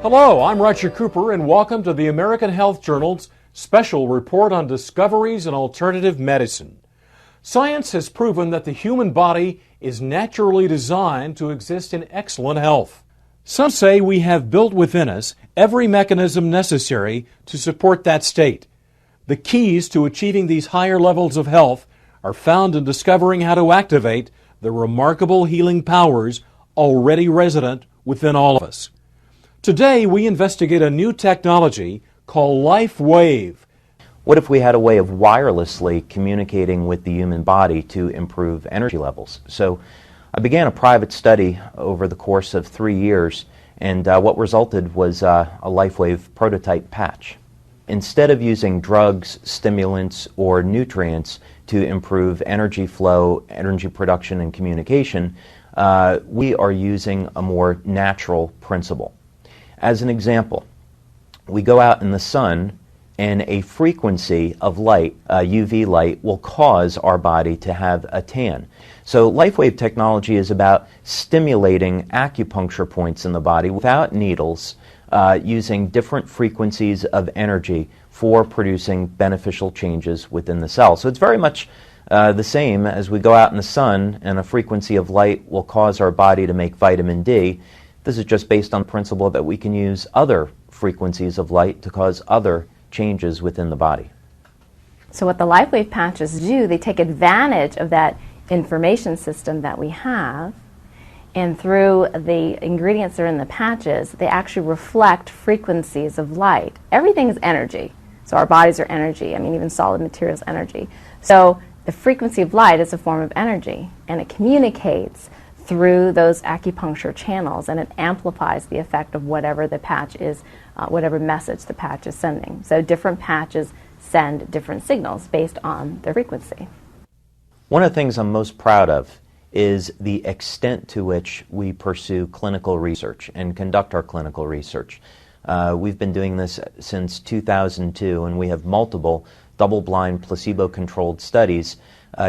Hello, I'm Roger Cooper, and welcome to the American Health Journal's special report on discoveries in alternative medicine. Science has proven that the human body is naturally designed to exist in excellent health. Some say we have built within us every mechanism necessary to support that state. The keys to achieving these higher levels of health are found in discovering how to activate the remarkable healing powers already resident within all of us. Today, we investigate a new technology called LifeWave. What if we had a way of wirelessly communicating with the human body to improve energy levels? So I began a private study over the course of 3 years, and what resulted was a LifeWave prototype patch. Instead of using drugs, stimulants, or nutrients to improve energy flow, energy production, and communication, we are using a more natural principle. As an example, we go out in the sun and a frequency of light, UV light, will cause our body to have a tan. So LifeWave technology is about stimulating acupuncture points in the body without needles, using different frequencies of energy for producing beneficial changes within the cell. So it's very much the same as we go out in the sun and a frequency of light will cause our body to make vitamin D. This is just based on the principle that we can use other frequencies of light to cause other changes within the body. So what the LifeWave patches do, they take advantage of that information system that we have, and through the ingredients that are in the patches, they actually reflect frequencies of light. Everything is energy. So our bodies are energy. I mean, even solid materials energy. So the frequency of light is a form of energy, and it communicates through those acupuncture channels, and it amplifies the effect of whatever the patch is, whatever message the patch is sending. So different patches send different signals based on their frequency. One of the things I'm most proud of is the extent to which we pursue clinical research and conduct our clinical research. We've been doing this since 2002, and we have multiple double-blind, placebo-controlled studies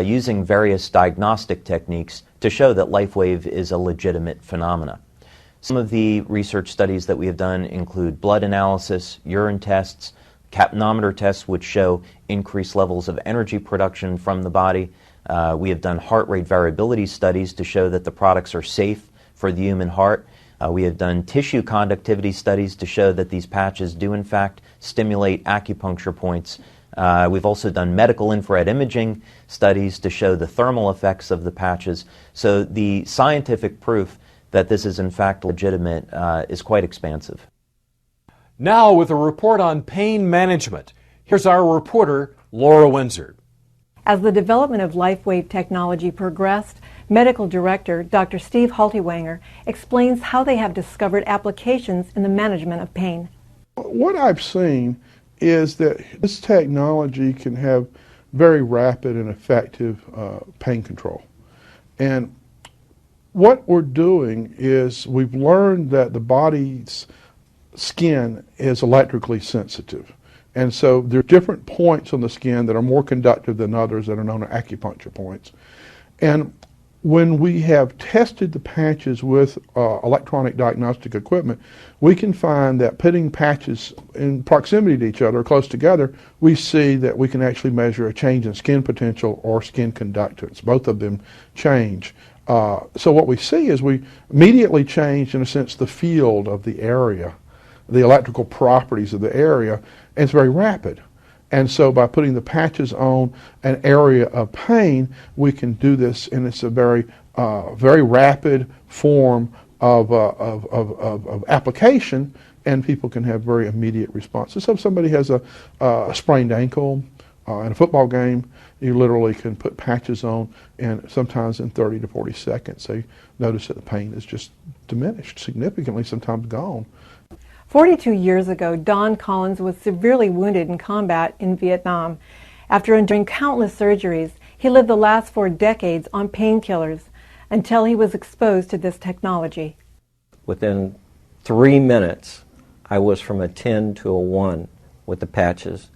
using various diagnostic techniques to show that LifeWave is a legitimate phenomena. Some of the research studies that we have done include blood analysis, urine tests, capnometer tests which show increased levels of energy production from the body. We have done heart rate variability studies to show that the products are safe for the human heart. We have done tissue conductivity studies to show that these patches do in fact stimulate acupuncture points. We've also done medical infrared imaging studies to show the thermal effects of the patches. So the scientific proof that this is in fact legitimate is quite expansive. Now with a report on pain management, here's our reporter, Laura Windsor. As the development of LifeWave technology progressed, Medical Director Dr. Steve Haltiwanger explains how they have discovered applications in the management of pain. What I've seen is that this technology can have very rapid and effective pain control. And what we're doing is we've learned that the body's skin is electrically sensitive. And so there are different points on the skin that are more conductive than others that are known as acupuncture points. And when we have tested the patches with electronic diagnostic equipment, we can find that putting patches in proximity to each other, close together, we see that we can actually measure a change in skin potential or skin conductance. Both of them change. So what we see is we immediately change, in a sense, the field of the area, the electrical properties of the area, and it's very rapid. And so by putting the patches on an area of pain, we can do this, and it's a very rapid form of application, and people can have very immediate responses. So if somebody has a sprained ankle in a football game, you literally can put patches on, and sometimes in 30 to 40 seconds, they notice that the pain is just diminished significantly, sometimes gone. 42 years ago, Don Collins was severely wounded in combat in Vietnam. After enduring countless surgeries, he lived the last 4 decades on painkillers until he was exposed to this technology. Within 3 minutes, I was from a 10 to a 1 with the patches.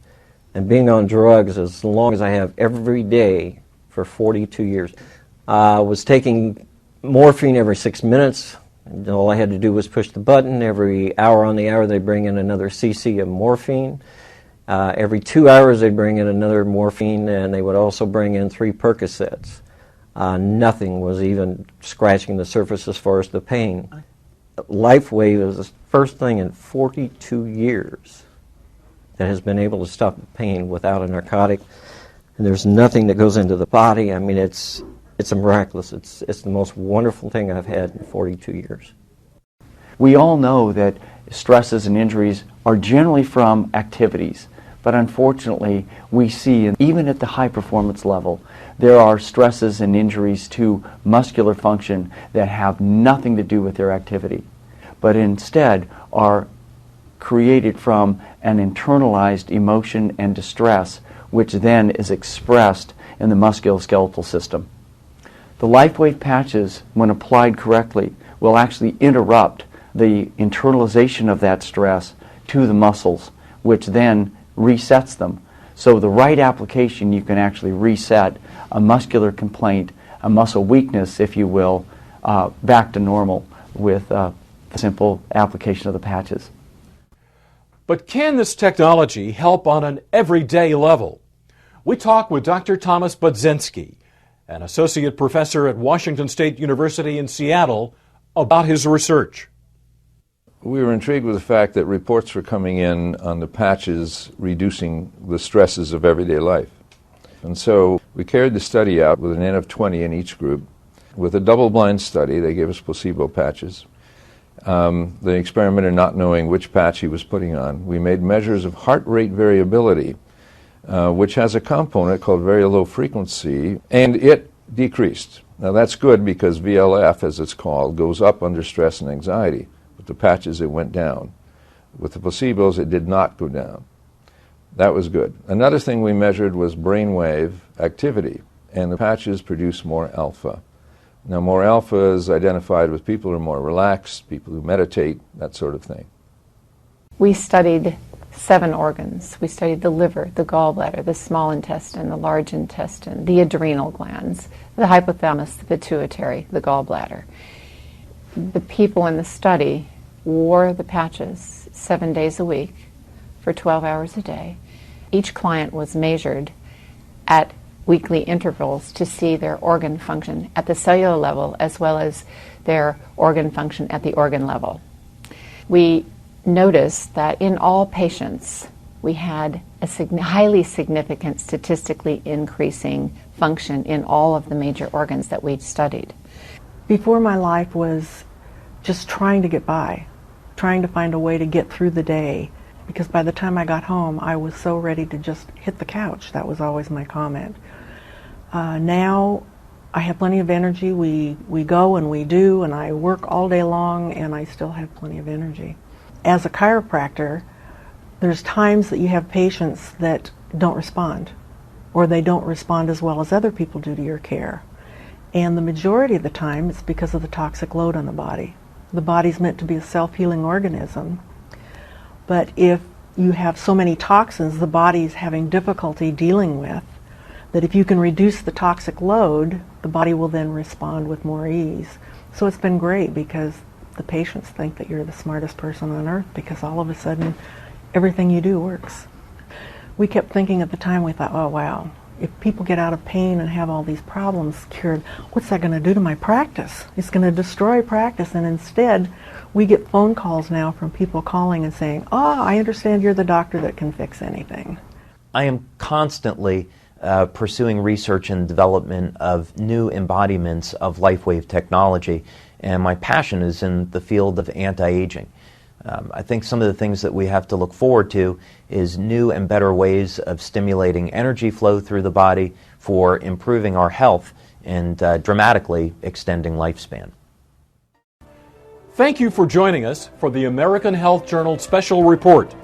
And being on drugs as long as I have every day for 42 years, I was taking morphine every 6 minutes, And all I had to do was push the button. Every hour on the hour, they'd bring in another cc of morphine. Every 2 hours, they'd bring in another morphine, and they would also bring in 3 Percocets. Nothing was even scratching the surface as far as the pain. LifeWave is the first thing in 42 years that has been able to stop the pain without a narcotic. And there's nothing that goes into the body. I mean, it's a miraculous. It's the most wonderful thing I've had in 42 years. We all know that stresses and injuries are generally from activities, but unfortunately we see, even at the high performance level, there are stresses and injuries to muscular function that have nothing to do with their activity, but instead are created from an internalized emotion and distress, which then is expressed in the musculoskeletal system. The LifeWave patches, when applied correctly, will actually interrupt the internalization of that stress to the muscles, which then resets them. So the right application, you can actually reset a muscular complaint, a muscle weakness, if you will, back to normal with the simple application of the patches. But can this technology help on an everyday level? We talk with Dr. Thomas Budzinski, an associate professor at Washington State University in Seattle, about his research. We were intrigued with the fact that reports were coming in on the patches reducing the stresses of everyday life. And so we carried the study out with an N of 20 in each group. With a double-blind study, they gave us placebo patches. The experimenter not knowing which patch he was putting on. We made measures of heart rate variability, which has a component called very low frequency, and it decreased. Now that's good because VLF, as it's called, goes up under stress and anxiety. With the patches, it went down. With the placebos, it did not go down. That was good. Another thing we measured was brainwave activity, and the patches produce more alpha. Now, more alpha is identified with people who are more relaxed, people who meditate, that sort of thing. We studied 7 organs. We studied the liver, the gallbladder, the small intestine, the large intestine, the adrenal glands, the hypothalamus, the pituitary, the gallbladder. The people in the study wore the patches 7 days a week for 12 hours a day. Each client was measured at weekly intervals to see their organ function at the cellular level as well as their organ function at the organ level. We noticed that in all patients we had a highly significant statistically increasing function in all of the major organs that we studied. Before, my life was just trying to get by, trying to find a way to get through the day, because by the time I got home I was so ready to just hit the couch. That was always my comment. Now I have plenty of energy. We go and we do, and I work all day long, and I still have plenty of energy. As a chiropractor, there's times that you have patients that don't respond, or they don't respond as well as other people do to your care. And the majority of the time it's because of the toxic load on the body. The body's meant to be a self-healing organism, but if you have so many toxins the body's having difficulty dealing with, that if you can reduce the toxic load, the body will then respond with more ease. So it's been great because the patients think that you're the smartest person on earth because all of a sudden everything you do works. We kept thinking at the time, we thought, oh wow, if people get out of pain and have all these problems cured, what's that going to do to my practice? It's going to destroy practice. And instead, we get phone calls now from people calling and saying, oh, I understand you're the doctor that can fix anything. I am constantly pursuing research and development of new embodiments of LifeWave technology, and my passion is in the field of anti-aging. I think some of the things that we have to look forward to is new and better ways of stimulating energy flow through the body for improving our health and dramatically extending lifespan. Thank you for joining us for the American Health Journal Special Report,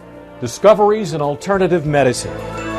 Discoveries in Alternative Medicine.